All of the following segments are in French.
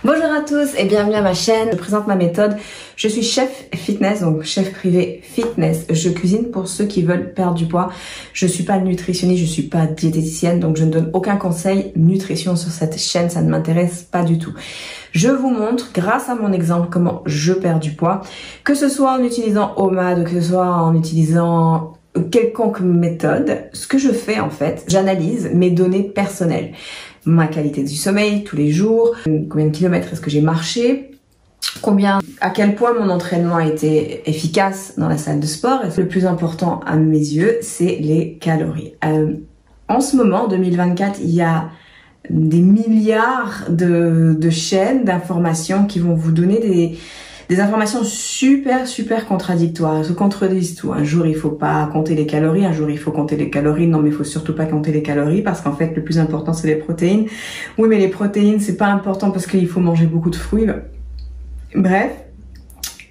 Bonjour à tous et bienvenue à ma chaîne. Je présente ma méthode. Je suis chef fitness, donc chef privé fitness. Je cuisine pour ceux qui veulent perdre du poids. Je suis pas nutritionniste, je suis pas diététicienne, donc je ne donne aucun conseil nutrition sur cette chaîne. Ça ne m'intéresse pas du tout. Je vous montre, grâce à mon exemple, comment je perds du poids, que ce soit en utilisant OMAD ou que ce soit en utilisant quelconque méthode. Ce que je fais en fait, j'analyse mes données personnelles. Ma qualité du sommeil tous les jours, combien de kilomètres est-ce que j'ai marché, à quel point mon entraînement a été efficace dans la salle de sport. Et le plus important à mes yeux, c'est les calories. En ce moment, en 2024, il y a des milliards de chaînes d'informations qui vont vous donner des informations super contradictoires. Elles se contredisent tout. Un jour, il faut pas compter les calories. Un jour, il faut compter les calories. Non, mais il faut surtout pas compter les calories parce qu'en fait, le plus important, c'est les protéines. Oui, mais les protéines, c'est pas important parce qu'il faut manger beaucoup de fruits. Bref,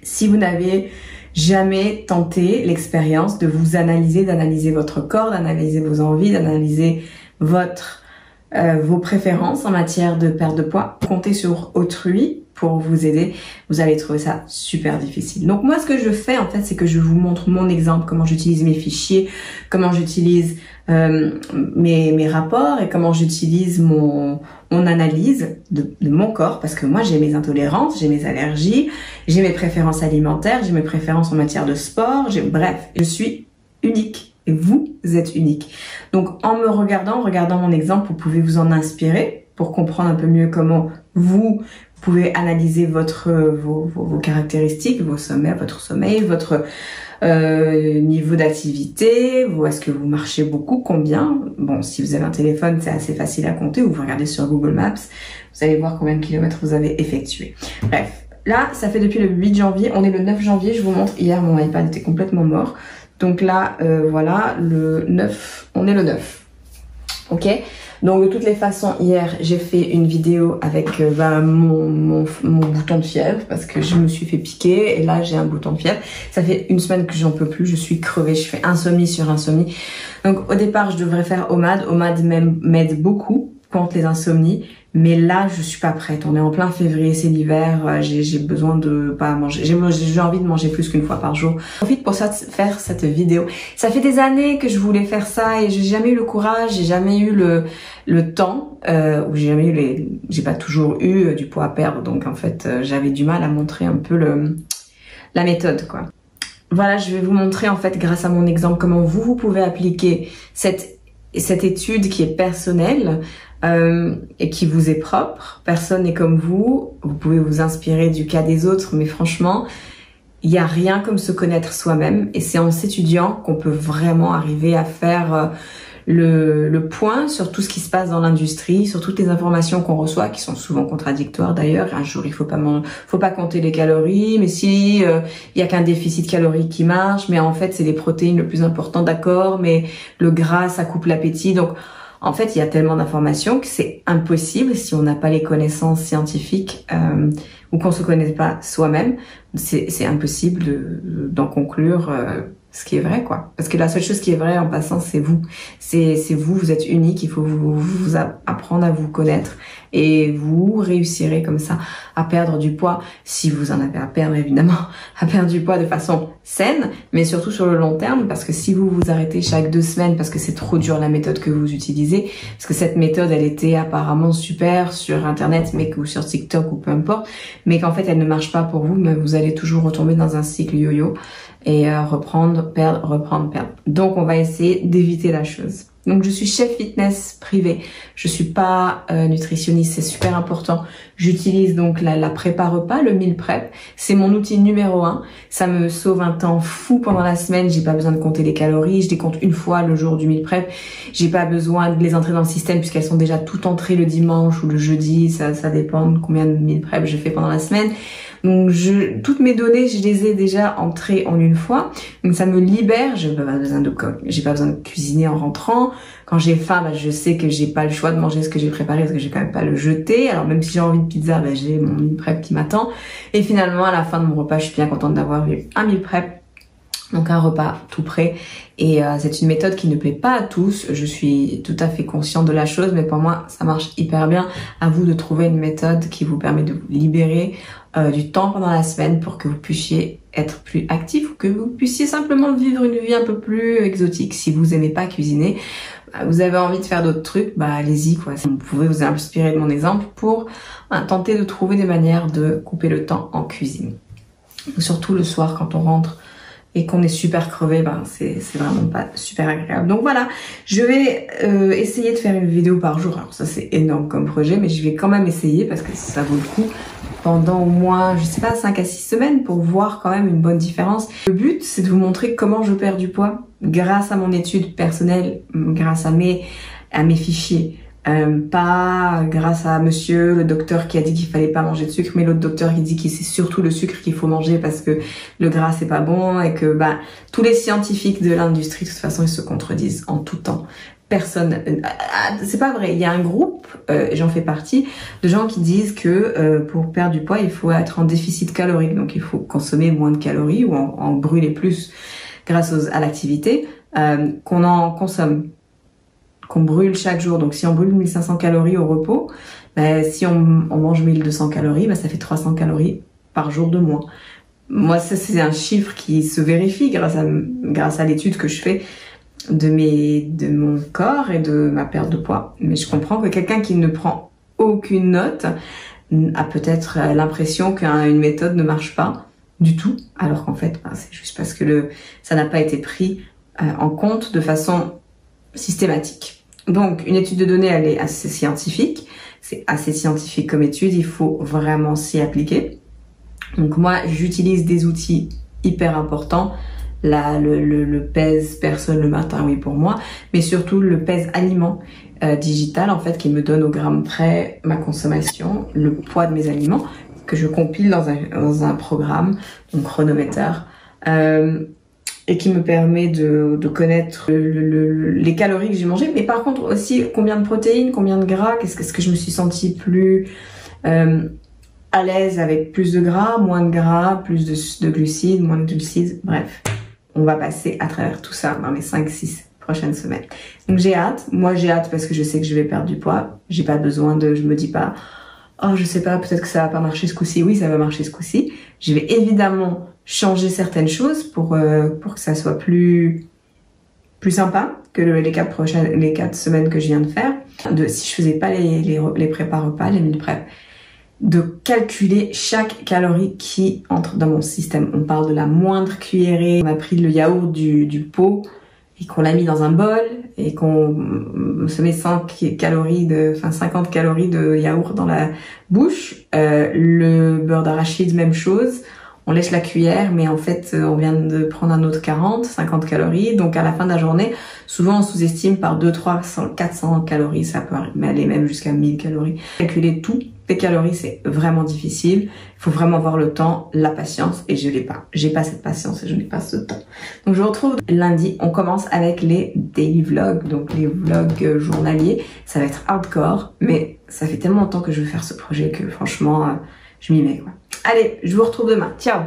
si vous n'avez jamais tenté l'expérience de vous analyser, d'analyser votre corps, d'analyser vos envies, d'analyser vos préférences en matière de perte de poids, comptez sur autrui pour vous aider, vous allez trouver ça super difficile. Donc moi, ce que je fais en fait, c'est que je vous montre mon exemple, comment j'utilise mes fichiers, comment j'utilise mes rapports et comment j'utilise mon analyse de mon corps, parce que moi j'ai mes intolérances, j'ai mes allergies, j'ai mes préférences alimentaires, j'ai mes préférences en matière de sport, bref, je suis unique. Et vous êtes unique. Donc, en regardant mon exemple, vous pouvez vous en inspirer pour comprendre un peu mieux comment vous pouvez analyser vos caractéristiques, votre sommeil, votre niveau d'activité, est-ce que vous marchez beaucoup, combien. Bon, si vous avez un téléphone, c'est assez facile à compter, ou vous regardez sur Google Maps, vous allez voir combien de kilomètres vous avez effectué. Bref, là, ça fait depuis le 8 janvier, on est le 9 janvier, je vous montre, hier mon iPad était complètement mort. Donc là, voilà, le 9, on est le 9. Ok? Donc de toutes les façons, hier, j'ai fait une vidéo avec mon bouton de fièvre parce que je me suis fait piquer et là, j'ai un bouton de fièvre. Ça fait une semaine que j'en peux plus, je suis crevée, je fais insomnie sur insomnie. Donc au départ, je devrais faire OMAD. OMAD m'aide beaucoup contre les insomnies. Mais là, je suis pas prête. On est en plein février, c'est l'hiver. J'ai besoin de pas manger. J'ai envie de manger plus qu'une fois par jour. Je profite pour faire cette vidéo. Ça fait des années que je voulais faire ça et j'ai jamais eu le courage, j'ai jamais eu le temps, ou j'ai pas toujours eu du poids à perdre. Donc en fait, j'avais du mal à montrer un peu la méthode, quoi. Voilà, je vais vous montrer en fait, grâce à mon exemple, comment vous pouvez appliquer cette étude qui est personnelle. Et qui vous est propre, personne n'est comme vous pouvez vous inspirer du cas des autres, mais franchement, il n'y a rien comme se connaître soi-même, et c'est en s'étudiant qu'on peut vraiment arriver à faire le point sur tout ce qui se passe dans l'industrie, sur toutes les informations qu'on reçoit, qui sont souvent contradictoires d'ailleurs. Un jour, il faut pas compter les calories, mais si, il y a qu'un déficit calorique qui marche, mais en fait, c'est les protéines le plus important, d'accord, mais le gras, ça coupe l'appétit, donc en fait, il y a tellement d'informations que c'est impossible si on n'a pas les connaissances scientifiques ou qu'on se connaît pas soi-même. C'est impossible d'en conclure ce qui est vrai, quoi. Parce que la seule chose qui est vraie en passant, c'est vous. C'est vous, vous êtes unique. Il faut vous apprendre à vous connaître et vous réussirez comme ça à perdre du poids, si vous en avez à perdre évidemment, à perdre du poids de façon saine, mais surtout sur le long terme, parce que si vous vous arrêtez chaque 2 semaines parce que c'est trop dur la méthode que vous utilisez, parce que cette méthode elle était apparemment super sur internet, ou sur TikTok ou peu importe, mais qu'en fait elle ne marche pas pour vous, mais vous allez toujours retomber dans un cycle yo-yo et reprendre, perdre. Donc on va essayer d'éviter la chose. Donc je suis chef fitness privé, je suis pas nutritionniste, c'est super important. J'utilise donc la prépa repas, le meal prep, c'est mon outil numéro 1. Ça me sauve un temps fou pendant la semaine, j'ai pas besoin de compter les calories, je les compte une fois le jour du meal prep. J'ai pas besoin de les entrer dans le système puisqu'elles sont déjà toutes entrées le dimanche ou le jeudi, ça dépend de combien de meal prep je fais pendant la semaine. Donc toutes mes données, je les ai déjà entrées en une fois. Donc ça me libère, j'ai pas besoin de cuisiner en rentrant. Quand j'ai faim, je sais que j'ai pas le choix de manger ce que j'ai préparé parce que j'ai quand même pas le jeter. Alors même si j'ai envie de pizza, j'ai mon meal prep qui m'attend. Et finalement, à la fin de mon repas, je suis bien contente d'avoir eu un meal prep Donc un repas tout prêt, et c'est une méthode qui ne plaît pas à tous, je suis tout à fait consciente de la chose, mais pour moi ça marche hyper bien. À vous de trouver une méthode qui vous permet de vous libérer du temps pendant la semaine pour que vous puissiez être plus actif ou que vous puissiez simplement vivre une vie un peu plus exotique. Si vous aimez pas cuisiner, vous avez envie de faire d'autres trucs, bah allez-y quoi. Vous pouvez vous inspirer de mon exemple pour tenter de trouver des manières de couper le temps en cuisine. Surtout le soir quand on rentre et qu'on est super crevé, ben c'est vraiment pas super agréable. Donc voilà, je vais essayer de faire une vidéo par jour. Alors ça c'est énorme comme projet, mais je vais quand même essayer parce que ça vaut le coup pendant au moins, je sais pas, 5 à 6 semaines pour voir quand même une bonne différence. Le but, c'est de vous montrer comment je perds du poids grâce à mon étude personnelle, grâce à mes fichiers. Pas grâce à monsieur le docteur qui a dit qu'il fallait pas manger de sucre, mais l'autre docteur qui dit que c'est surtout le sucre qu'il faut manger parce que le gras c'est pas bon, et que tous les scientifiques de l'industrie de toute façon ils se contredisent en tout temps. Personne, c'est pas vrai. Il y a un groupe, j'en fais partie, de gens qui disent que pour perdre du poids il faut être en déficit calorique, donc il faut consommer moins de calories ou en brûler plus grâce à l'activité qu'on en consomme, qu'on brûle chaque jour. Donc si on brûle 1500 calories au repos, si on mange 1200 calories, ça fait 300 calories par jour de moins. Moi, ça c'est un chiffre qui se vérifie grâce à l'étude que je fais de mon corps et de ma perte de poids. Mais je comprends que quelqu'un qui ne prend aucune note a peut-être l'impression qu'une méthode ne marche pas du tout, alors qu'en fait, c'est juste parce que ça n'a pas été pris en compte de façon systématique. Donc, une étude de données, elle est assez scientifique. C'est assez scientifique comme étude, il faut vraiment s'y appliquer. Donc moi, j'utilise des outils hyper importants. Là, le pèse personne le matin, oui pour moi, mais surtout le pèse aliment digital, en fait, qui me donne au gramme près ma consommation, le poids de mes aliments, que je compile dans un programme, donc chronomètre. Et qui me permet de connaître les calories que j'ai mangées, mais par contre aussi combien de protéines, combien de gras, qu'est-ce que je me suis sentie plus à l'aise avec plus de gras, moins de gras, plus de glucides, moins de glucides, bref. On va passer à travers tout ça dans les 5-6 prochaines semaines. Donc j'ai hâte, moi j'ai hâte parce que je sais que je vais perdre du poids, j'ai pas besoin je me dis pas, oh je sais pas, peut-être que ça va pas marcher ce coup-ci, oui ça va marcher ce coup-ci. Je vais évidemment changer certaines choses pour que ça soit plus sympa que les 4 semaines que je viens de faire. Si je faisais pas les prépas repas, les meal prep, de calculer chaque calorie qui entre dans mon système. On parle de la moindre cuillerée. On a pris le yaourt du pot et qu'on l'a mis dans un bol et qu'on se met 50 calories de yaourt dans la bouche. Le beurre d'arachide, même chose. On lèche la cuillère, mais en fait, on vient de prendre un autre 50 calories. Donc, à la fin de la journée, souvent, on sous-estime par 400 calories. Ça peut aller même jusqu'à 1000 calories. Calculer toutes les calories, c'est vraiment difficile. Il faut vraiment avoir le temps, la patience, et je l'ai pas. J'ai pas cette patience et je n'ai pas ce temps. Donc, je vous retrouve lundi. On commence avec les daily vlogs, donc les vlogs journaliers. Ça va être hardcore, mais ça fait tellement longtemps que je veux faire ce projet que franchement, je m'y mets, quoi. Allez, je vous retrouve demain. Ciao!